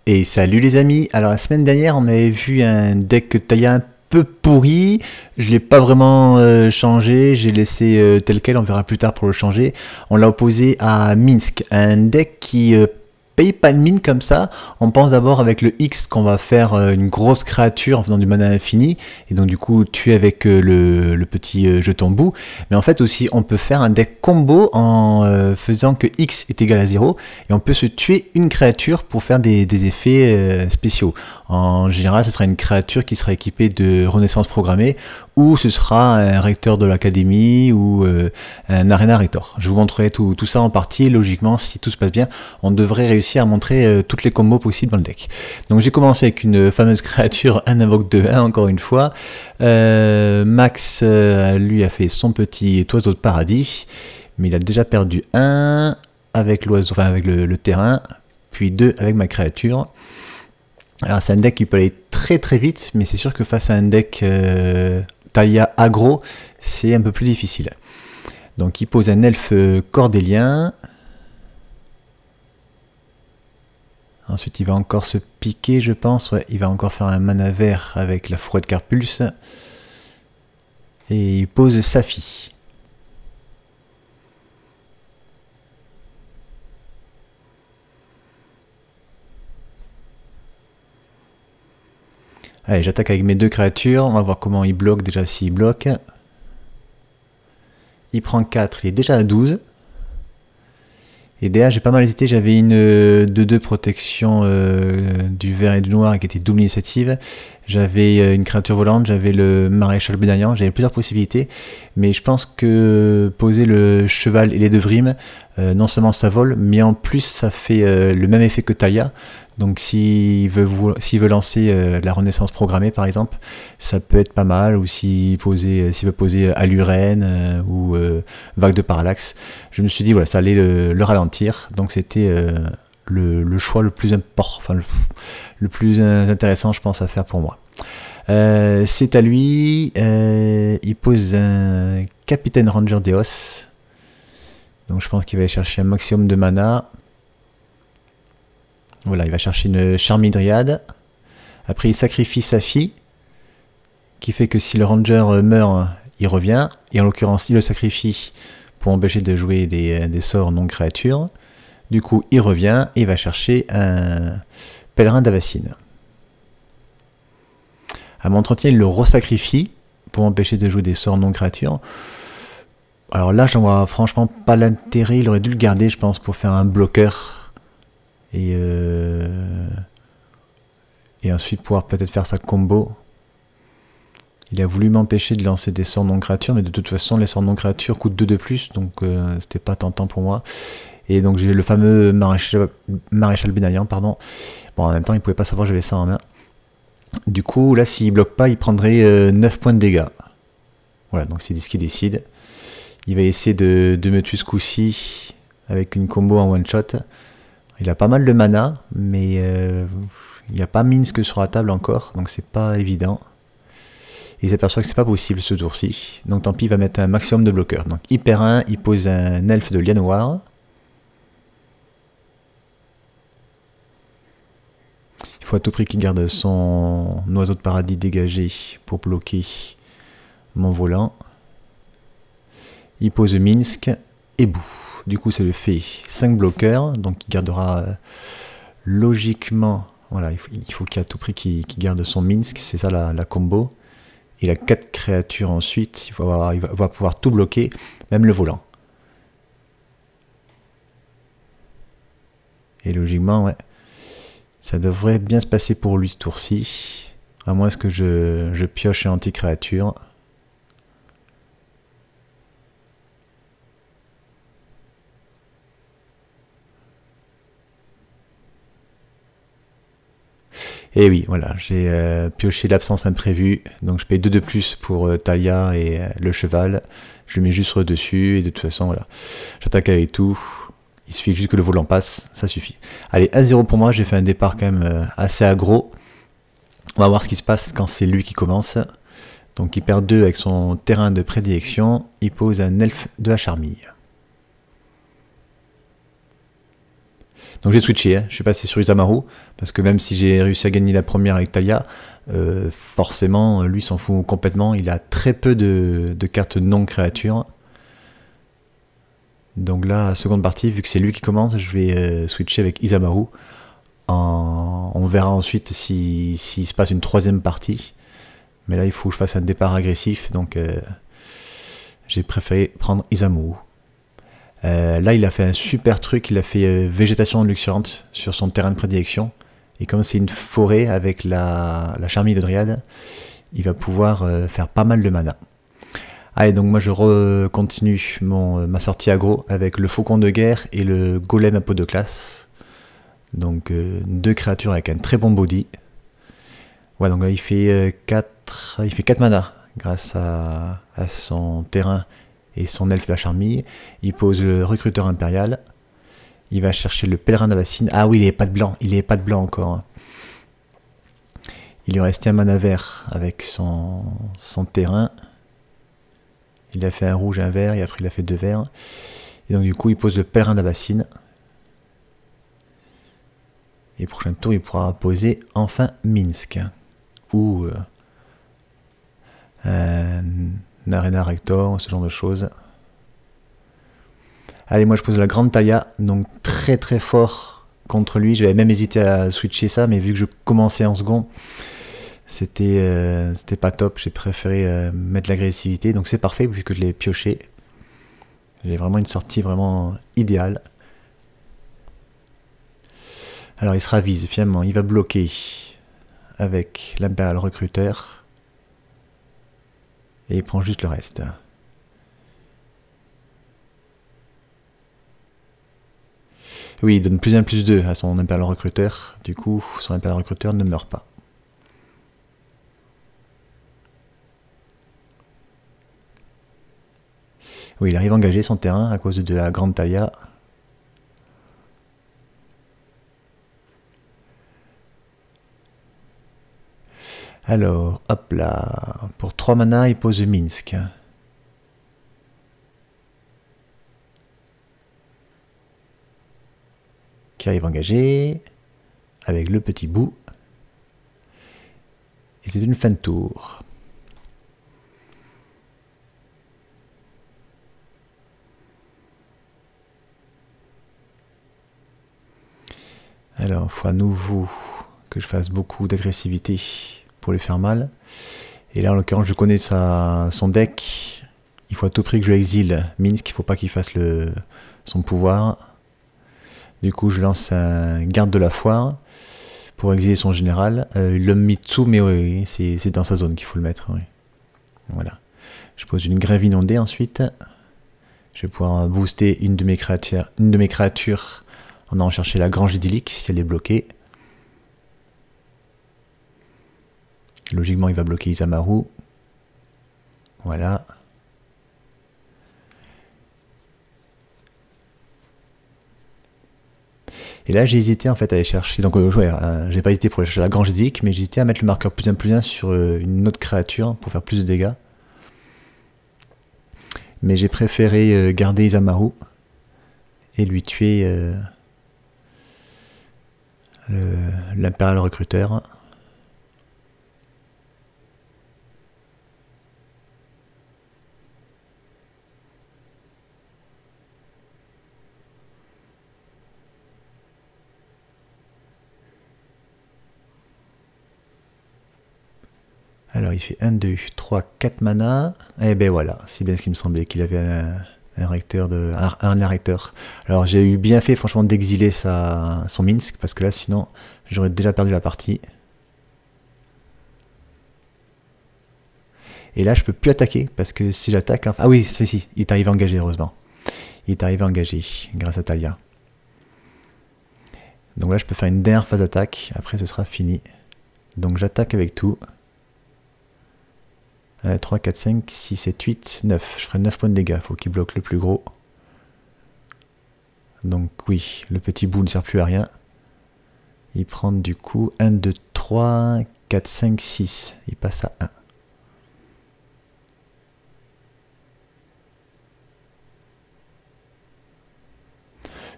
Et salut les amis, alors la semaine dernière on avait vu un deck Taya un peu pourri, je l'ai pas vraiment changé, j'ai laissé tel quel, on verra plus tard pour le changer. On l'a opposé à Minsk, un deck qui paye pas de mine comme ça. On pense d'abord avec le X qu'on va faire une grosse créature en faisant du mana infini, et donc du coup tuer avec le petit jeton bout. Mais en fait aussi on peut faire un deck combo en faisant que X est égal à 0, et on peut se tuer une créature pour faire des effets spéciaux. En général ce sera une créature qui sera équipée de renaissance programmée, ou ce sera un recteur de l'académie, ou un arena rector. Je vous montrerai tout ça en partie. Logiquement, si tout se passe bien, on devrait réussir à montrer toutes les combos possibles dans le deck. Donc j'ai commencé avec une fameuse créature, un invoque de 1 encore une fois. Max lui a fait son petit oiseau de paradis, mais il a déjà perdu 1 avec l'oiseau, enfin avec le terrain, puis 2 avec ma créature. Alors c'est un deck qui peut aller très très vite, mais c'est sûr que face à un deck Taya aggro, c'est un peu plus difficile. Donc il pose un elfe cordélien. Ensuite il va encore se piquer, je pense. Ouais, il va encore faire un mana vert avec la fourrée de Carpulse. Et il pose Safi. Allez, j'attaque avec mes deux créatures. On va voir comment il bloque, déjà s'il bloque. Il prend 4, il est déjà à 12. Et derrière, j'ai pas mal hésité. J'avais une 2-2 protection du vert et du noir qui était double initiative. J'avais une créature volante, j'avais le maréchal Bénaillant. J'avais plusieurs possibilités. Mais je pense que poser le cheval et les deux vrimes, non seulement ça vole, mais en plus ça fait le même effet que Taya. Donc s'il veut lancer la renaissance programmée par exemple, ça peut être pas mal, ou s'il veut poser Aluren ou Vague de Parallaxe. Je me suis dit voilà, ça allait le ralentir, donc c'était le choix le plus important, enfin le plus intéressant je pense à faire pour moi. C'est à lui, il pose un Capitaine Ranger Deos, donc je pense qu'il va aller chercher un maximum de mana. Voilà, il va chercher une Charmidriade. Après, il sacrifie Safi, qui fait que si le Ranger meurt, il revient. Et en l'occurrence, il le sacrifie pour empêcher de jouer des sorts non créatures. Du coup, il revient et il va chercher un Pèlerin d'Avacine. À mon entretien, il le resacrifie pour empêcher de jouer des sorts non créatures. Alors là, j'en vois franchement pas l'intérêt. Il aurait dû le garder, je pense, pour faire un bloqueur. Et ensuite pouvoir peut-être faire sa combo. Il a voulu m'empêcher de lancer des sorts non créatures, mais de toute façon les sorts non créatures coûtent 2 de plus, donc c'était pas tentant pour moi. Et donc j'ai le fameux maréchal Bénaillant, pardon. Bon, en même temps il pouvait pas savoir que j'avais ça en main. Du coup là s'il bloque pas, il prendrait 9 points de dégâts. Voilà, donc c'est ce qu'il décide. Il va essayer de me tuer ce coup-ci avec une combo en one shot. Il a pas mal de mana, mais il n'y a pas Minsk sur la table encore, donc c'est pas évident. Et il s'aperçoit que c'est pas possible ce tour-ci, donc tant pis, il va mettre un maximum de bloqueurs. Donc hyper 1, il pose un elfe de lien noir. Il faut à tout prix qu'il garde son oiseau de paradis dégagé pour bloquer mon volant. Il pose Minsk et bout. Du coup, ça lui fait 5 bloqueurs, donc il gardera logiquement, voilà, il faut qu'à tout prix qu'il garde son Minsk, c'est ça la combo. Il a 4 créatures ensuite, il va pouvoir tout bloquer, même le volant. Et logiquement, ouais, ça devrait bien se passer pour lui ce tour-ci, à moins que je pioche un anti-créature. Et oui, voilà, j'ai pioché l'absence imprévue, donc je paye 2 de plus pour Taya et le cheval. Je le mets juste dessus, et de toute façon, voilà, j'attaque avec tout. Il suffit juste que le volant passe, ça suffit. Allez, 1-0 pour moi, j'ai fait un départ quand même assez aggro. On va voir ce qui se passe quand c'est lui qui commence. Donc il perd 2 avec son terrain de prédilection, il pose un elfe de la charmille. Donc j'ai switché, hein. Je suis passé sur Isamaru, parce que même si j'ai réussi à gagner la première avec Talia, forcément, lui s'en fout complètement. Il a très peu de cartes non créatures. Donc là, seconde partie, vu que c'est lui qui commence, je vais switcher avec Isamaru. On verra ensuite s'il se passe une troisième partie. Mais là, il faut que je fasse un départ agressif, donc j'ai préféré prendre Isamaru. Là, il a fait un super truc, il a fait végétation luxuriante sur son terrain de prédilection. Et comme c'est une forêt avec la charmille de Dryade, il va pouvoir faire pas mal de mana. Allez, donc moi je continue ma sortie aggro avec le faucon de guerre et le golem à peau de classe. Donc deux créatures avec un très bon body. Ouais, donc là il fait 4 mana grâce à son terrain et son elfe de la charmille. Il pose le recruteur impérial. Il va chercher le pèlerin d'Avacine. Ah oui, il n'est pas de blanc. Il n'est pas de blanc encore. Il lui restait un mana vert avec son terrain. Il a fait un rouge et un vert. Et après, il a fait 2 verts. Et donc, du coup, il pose le pèlerin d'Avacine. Et prochain tour, il pourra poser enfin Minsk. Ou un Arena Rector, ce genre de choses. Allez, moi je pose la grande Talia, donc très très fort contre lui. J'avais même hésité à switcher ça, mais vu que je commençais en second, c'était pas top. J'ai préféré mettre l'agressivité, donc c'est parfait vu que je l'ai pioché. J'ai vraiment une sortie vraiment idéale. Alors il se ravise, finalement, il va bloquer avec l'Imperial Recruteur. Et il prend juste le reste. Oui, il donne plus 1, plus 2 à son Imperial Recruteur. Du coup, son Imperial Recruteur ne meurt pas. Oui, il arrive à engager son terrain à cause de la grande Talia. Alors, hop là. Pour 3 mana, il pose Minsk. Qui arrive à engager avec le petit bout. Et c'est une fin de tour. Alors, il faut à nouveau que je fasse beaucoup d'agressivité pour lui faire mal. Et là, en l'occurrence, je connais son deck. Il faut à tout prix que je exile Minsk. Il ne faut pas qu'il fasse son pouvoir. Du coup, je lance un garde de la foire pour exiler son général. Le Mitsu, mais oui, c'est dans sa zone qu'il faut le mettre. Oui. Voilà. Je pose une grève inondée ensuite. Je vais pouvoir booster une de mes créatures en allant chercher la grange idyllique si elle est bloquée. Logiquement, il va bloquer Isamaru. Voilà. Et là, j'ai hésité en fait à aller chercher. Donc, j'ai pas hésité pour aller chercher la grange idyllique, mais j'ai hésité à mettre le marqueur +1/+1 sur une autre créature pour faire plus de dégâts. Mais j'ai préféré garder Isamaru et lui tuer l'Imperial Recruteur. Alors il fait 1, 2, 3, 4 mana. Et ben voilà, c'est bien ce qui me semblait, qu'il avait un recteur. Alors j'ai eu bien fait franchement d'exiler son Minsk, parce que là sinon j'aurais déjà perdu la partie. Et là je peux plus attaquer, parce que si j'attaque... Ah oui, si, il est arrivé à engager heureusement. Il est arrivé à engager grâce à Talia. Donc là je peux faire une dernière phase d'attaque, après ce sera fini. Donc j'attaque avec tout. 3, 4, 5, 6, 7, 8, 9. Je ferai 9 points de dégâts. Il faut qu'il bloque le plus gros. Donc oui, le petit bout ne sert plus à rien. Il prend du coup 1, 2, 3, 4, 5, 6. Il passe à 1.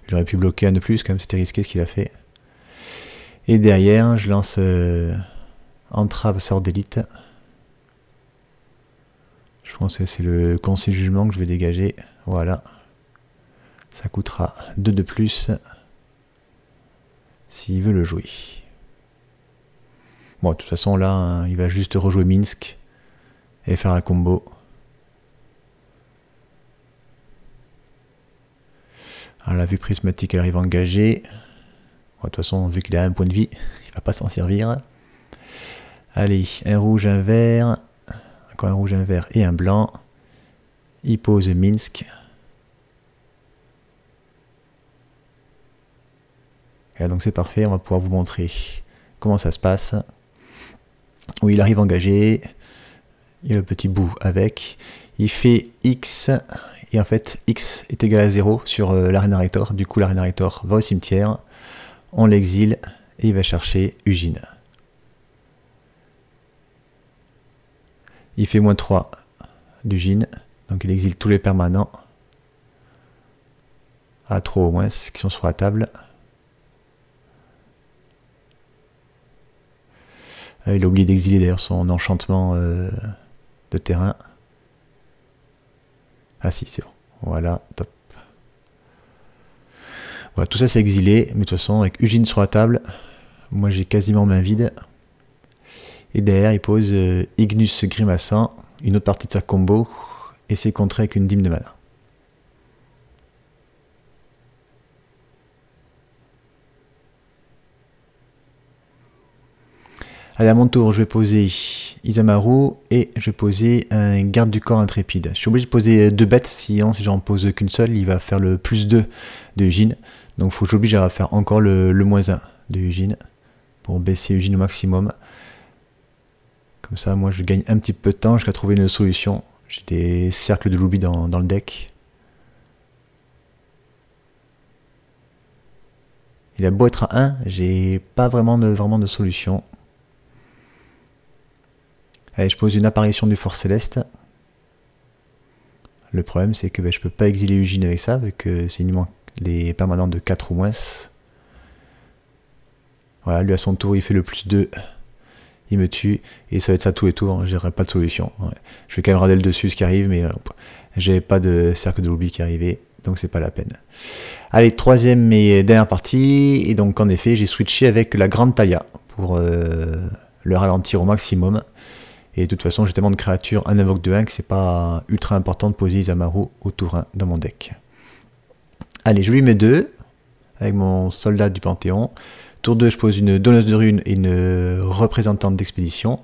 J'aurais pu bloquer un de plus, quand même, c'était risqué ce qu'il a fait. Et derrière, je lance entrave sort d'élite. Je pense que c'est le conseil jugement que je vais dégager. Voilà. Ça coûtera 2 de plus s'il veut le jouer. Bon, de toute façon, là, hein, il va juste rejouer Minsk et faire un combo. Alors, la vue prismatique, elle arrive engagée. Bon, de toute façon, vu qu'il a un point de vie, il va pas s'en servir. Allez, un rouge, un vert. Encore un rouge, un vert et un blanc. Il pose Minsk. Et là, donc c'est parfait, on va pouvoir vous montrer comment ça se passe. Oui, il arrive engagé. Il y a le petit bout avec. Il fait X. Et en fait, X est égal à 0 sur l'Arena Rector. Du coup, l'Arena Rector va au cimetière. On l'exile. Et il va chercher Ugine. Il fait -3 d'Ugine. Donc il exile tous les permanents. À 3 au moins, qui sont sur la table. Il a oublié d'exiler d'ailleurs son enchantement de terrain. Ah si, c'est bon. Voilà, top. Voilà, tout ça c'est exilé, mais de toute façon, avec Ugine sur la table, moi j'ai quasiment main vide. Et derrière, il pose Ignus Grimaçant, une autre partie de sa combo, et c'est contré avec une dîme de mana. Allez, à mon tour, je vais poser Isamaru et je vais poser un garde du corps intrépide. Je suis obligé de poser 2 bêtes, sinon si j'en pose qu'une seule, il va faire le +2 de Ugine. Donc il faut que j'oblige à faire encore le -1 de Ugine pour baisser Ugine au maximum. Comme ça, moi je gagne un petit peu de temps jusqu'à trouver une solution. J'ai des cercles de Loubi dans le deck. Il a beau être à 1, j'ai pas vraiment de solution. Allez, je pose une apparition du Force Céleste. Le problème, c'est que je peux pas exiler Ugine avec ça, vu que c'est uniquement les permanents de 4 ou moins. Voilà, lui à son tour, il fait le +2. Il me tue, et ça va être ça tous les tours, j'aurai pas de solution. Ouais. Je vais quand même rader le dessus ce qui arrive, mais j'ai pas de cercle de l'oubli qui arrivait, donc c'est pas la peine. Allez, troisième et dernière partie, et donc en effet, j'ai switché avec la Grande Talia, pour le ralentir au maximum. Et de toute façon, j'ai tellement de créatures, un invoque de 1, que c'est pas ultra important de poser Isamaru au tour 1 dans mon deck. Allez, je lui mets 2, avec mon soldat du Panthéon. Tour 2, je pose une donneuse de runes et une représentante d'expédition.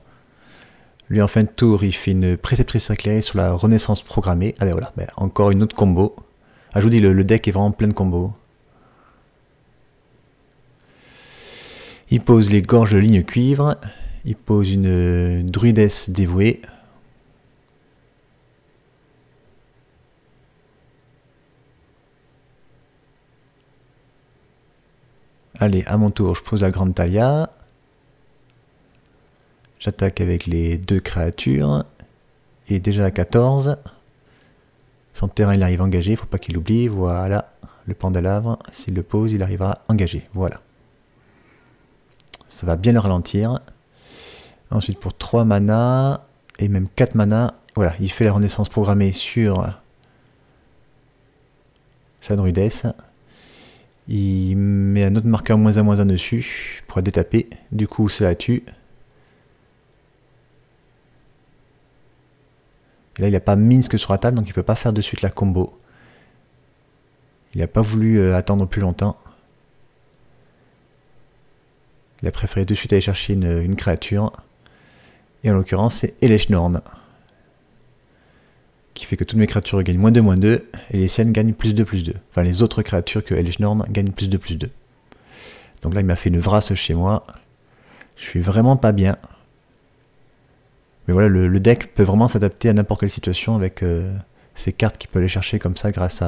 Lui, en fin de tour, il fait une préceptrice éclairée sur la renaissance programmée. Allez, voilà, encore une autre combo. Ah, je vous dis, le deck est vraiment plein de combos. Il pose les gorges de ligne cuivre. Il pose une druidesse dévouée. Allez, à mon tour, je pose la Grande Talia. J'attaque avec les 2 créatures. Il est déjà à 14. Son terrain, il arrive engagé, il ne faut pas qu'il l'oublie. Voilà, le Pandalavre, s'il le pose, il arrivera engagé. Voilà. Ça va bien le ralentir. Ensuite, pour 3 mana, et même 4 mana, voilà, il fait la renaissance programmée sur sa druidesse. Il met un autre marqueur -1/-1 dessus pour la détaper. Du coup, ça la tue. Et là, il n'a pas Minsk sur la table, donc il ne peut pas faire de suite la combo. Il n'a pas voulu attendre plus longtemps. Il a préféré de suite aller chercher une créature. Et en l'occurrence, c'est Eleshnorn. Qui fait que toutes mes créatures gagnent -2/-2. Et les siennes gagnent +2/+2. Enfin, les autres créatures que Eleshnorn gagnent +2/+2. Donc là, il m'a fait une vrasse chez moi. Je suis vraiment pas bien. Mais voilà, le deck peut vraiment s'adapter à n'importe quelle situation avec ces cartes qu'il peut aller chercher comme ça grâce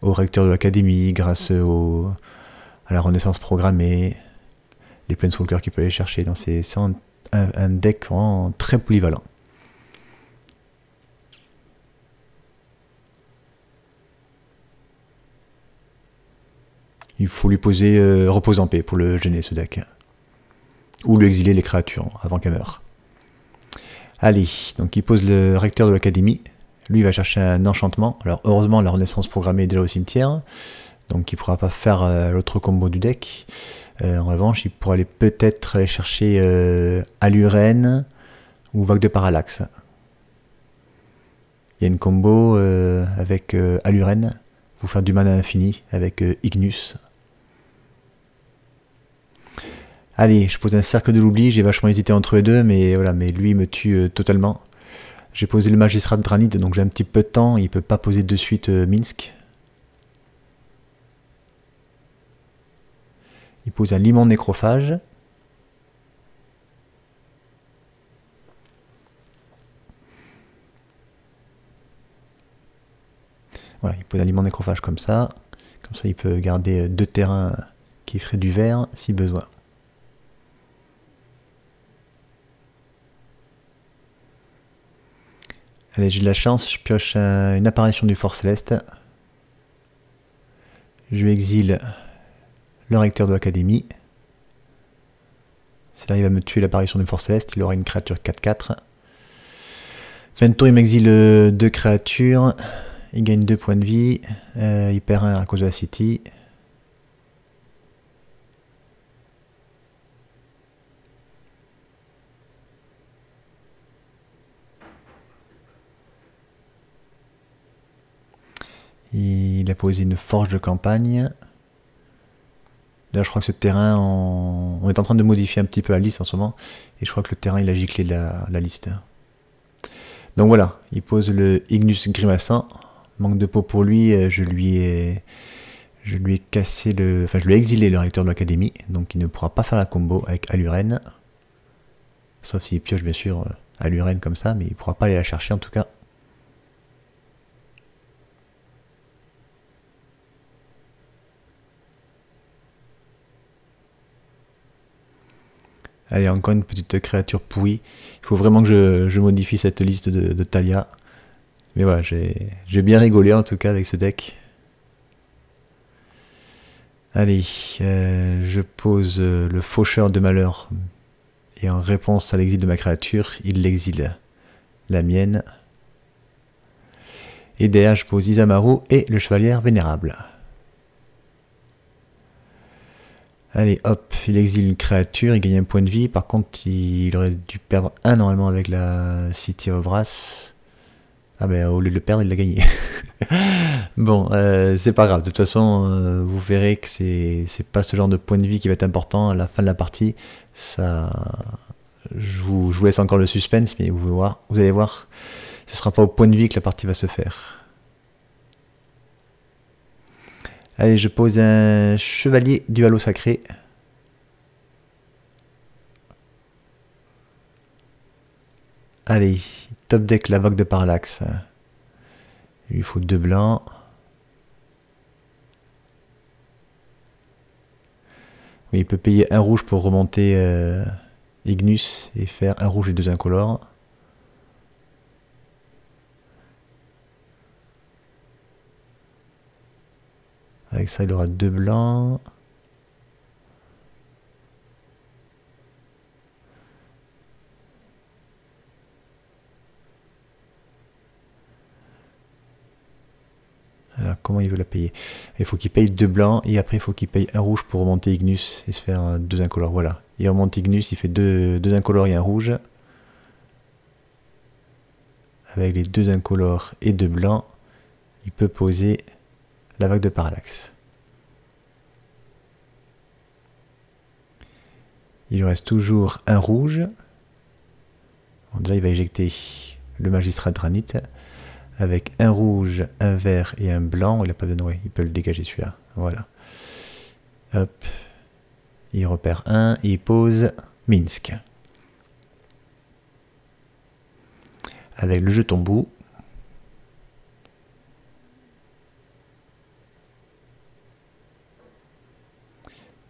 au recteur de l'académie, grâce à la renaissance programmée, les planeswalkers qu'il peut aller chercher. C'est un deck vraiment très polyvalent. Il faut lui poser repose en paix pour le gêner ce deck. Ou lui exiler les créatures avant qu'elle meure. Allez, donc il pose le recteur de l'académie. Lui il va chercher un enchantement. Alors heureusement la renaissance programmée est déjà au cimetière. Donc il ne pourra pas faire l'autre combo du deck. En revanche, il pourra aller peut-être aller chercher Aluren ou Vague de Parallaxe. Il y a une combo avec Aluren pour faire du mana infini avec Ignus. Allez, je pose un cercle de l'oubli, j'ai vachement hésité entre les deux, mais voilà, mais lui il me tue totalement. J'ai posé le magistrat de Dranit, donc j'ai un petit peu de temps, il peut pas poser de suite Minsk. Il pose un limon nécrophage. Voilà, il pose un limon nécrophage comme ça. Comme ça, il peut garder 2 terrains qui feraient du vert si besoin. Allez, j'ai de la chance, je pioche une apparition du Fort Céleste. Je lui exile le recteur de l'académie. Si là il va me tuer l'apparition du Fort Céleste, il aura une créature 4-4. Fin de tour, il m'exile 2 créatures. Il gagne 2 points de vie. Il perd 1 à cause de la City. Il a posé une forge de campagne. Là, je crois que ce terrain, on est en train de modifier un petit peu la liste en ce moment. Et je crois que le terrain, il a giclé la liste. Donc voilà, il pose le Ignus Grimaçant. Manque de peau pour lui, je lui ai cassé le... Enfin, je lui ai exilé le recteur de l'académie. Donc il ne pourra pas faire la combo avec Aluren. Sauf s'il pioche bien sûr Aluren comme ça, mais il ne pourra pas aller la chercher en tout cas. Allez, encore une petite créature pourrie. Il faut vraiment que je modifie cette liste de Thalia. Mais voilà, j'ai bien rigolé en tout cas avec ce deck. Allez, je pose le faucheur de malheur. Et en réponse à l'exil de ma créature, il l'exile la mienne. Et derrière, je pose Isamaru et le chevalier vénérable. Allez, hop, il exile une créature, il gagne un point de vie. Par contre, il aurait dû perdre 1 normalement avec la City of Brass. Ah ben, au lieu de le perdre, il l'a gagné. Bon, c'est pas grave. De toute façon, vous verrez que c'est pas ce genre de point de vie qui va être important à la fin de la partie. Ça, je vous laisse encore le suspense, mais vous allez voir, ce sera pas au point de vie que la partie va se faire. Allez, je pose un chevalier du halo sacré. Allez, top deck la Vogue de Parallaxe. Il lui faut 2 blancs. Oui, il peut payer 1 rouge pour remonter Ignus et faire 1 rouge et 2 incolores. Avec ça, il aura 2 blancs. Alors, comment il veut la payer? Il faut qu'il paye 2 blancs et après il faut qu'il paye 1 rouge pour remonter Ignus et se faire 2 incolores. Voilà. Il remonte Ignus, il fait 2 incolores et 1 rouge. Avec les 2 incolores et 2 blancs, il peut poser la Vague de Parallaxe. Il lui reste toujours 1 rouge. Bon, déjà, il va éjecter le magistrat de Dranit. Avec 1 rouge, 1 vert et 1 blanc. Il a pas besoin, ouais, il peut le dégager celui-là. Voilà. Hop. Il repère 1. Il pose Minsk. Avec le jeton bout.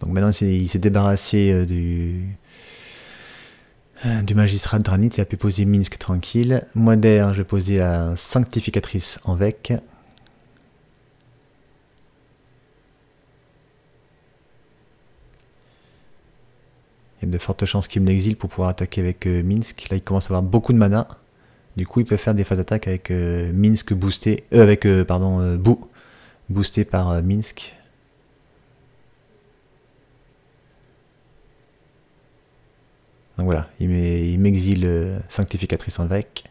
Donc maintenant il s'est débarrassé du magistrat de Dranit, il a pu poser Minsk tranquille. Moi derrière, je vais poser la sanctificatrice en vec. de fortes chances qu'il me l'exile pour pouvoir attaquer avec Minsk. Là, il commence à avoir beaucoup de mana. Du coup, il peut faire des phases d'attaque avec Minsk boosté, Bou boosté par Minsk. Donc voilà, il m'exile Sanctificatrice en Vec.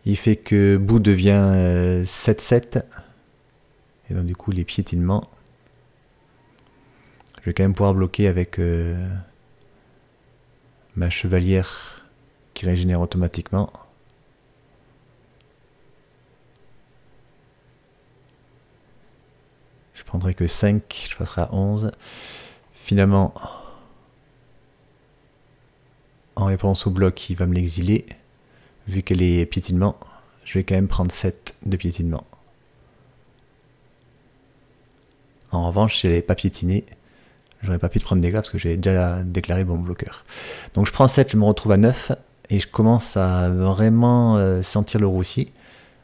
Il fait que Bou devient 7-7. Et donc du coup, les piétinements. Je vais quand même pouvoir bloquer avec ma chevalière qui régénère automatiquement. Je prendrai que 5, je passerai à 11. Finalement, en réponse au bloc, il va me l'exiler. Vu qu'elle est piétinement, je vais quand même prendre 7 de piétinement. En revanche, si elle n'avait pas piétiné, j'aurais pas pu prendre des dégâts parce que j'ai déjà déclaré mon bloqueur. Donc je prends 7, je me retrouve à 9 et je commence à vraiment sentir le roussi.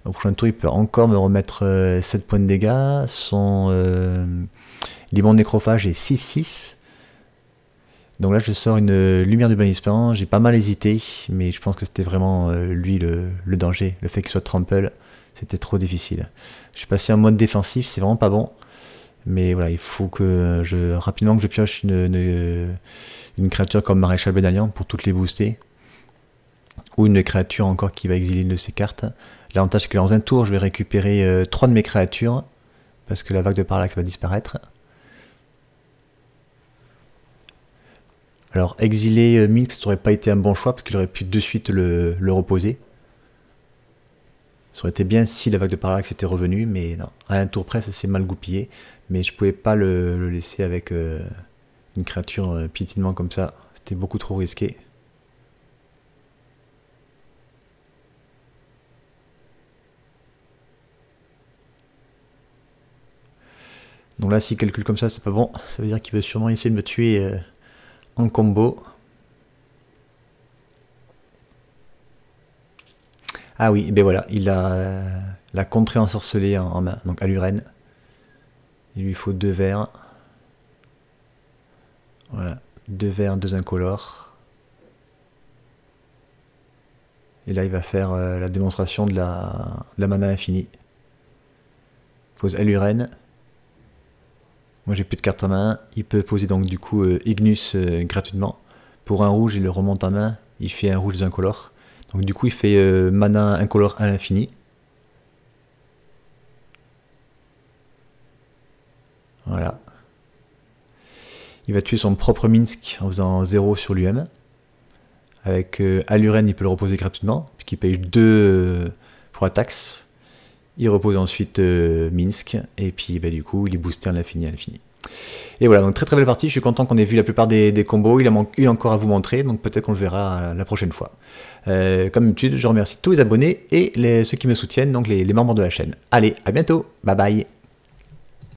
Au prochain tour, il peut encore me remettre 7 points de dégâts. Son limon de nécrophage est 6-6. Donc là, je sors une lumière du bannissement. J'ai pas mal hésité, mais je pense que c'était vraiment lui le danger. Le fait qu'il soit trample, c'était trop difficile. Je suis passé en mode défensif, c'est vraiment pas bon. Mais voilà, il faut que rapidement que je pioche une créature comme Maréchal Bédalian pour toutes les booster. Ou une créature encore qui va exiler une de ses cartes. L'avantage c'est que dans un tour, je vais récupérer 3 de mes créatures. Parce que la vague de parallaxe va disparaître. Alors exiler Minsk, ça n'aurait pas été un bon choix parce qu'il aurait pu de suite le reposer. Ça aurait été bien si la vague de parallaxe était revenue, mais non. À un tour près, ça s'est mal goupillé. Mais je pouvais pas le laisser avec une créature piétinement comme ça. C'était beaucoup trop risqué. Donc là, s'il calcule comme ça, c'est pas bon. Ça veut dire qu'il veut sûrement essayer de me tuer en combo. Ah oui, ben voilà, il a la contrée ensorcelée en main, donc Aluren. Il lui faut 2 verts. Voilà, 2 verts, 2 incolores. Et là, il va faire la démonstration de la mana infinie. Il pose Aluren. Moi, j'ai plus de cartes en main. Il peut poser donc du coup Ignus gratuitement. Pour un rouge, il le remonte en main. Il fait un rouge incolore. Donc du coup, il fait mana incolore à l'infini. Voilà. Il va tuer son propre Minsk en faisant 0 sur lui-même. Avec Aluren, il peut le reposer gratuitement, puisqu'il paye 2 pour la taxe. Il repose ensuite Minsk, et puis bah, du coup, il est boosté à l'infini, à l'infini. Et voilà, donc très très belle partie, je suis content qu'on ait vu la plupart des combos, il a eu encore à vous montrer, donc peut-être qu'on le verra la prochaine fois. Comme d'habitude, je remercie tous les abonnés et ceux qui me soutiennent, donc les membres de la chaîne. Allez, à bientôt, bye bye.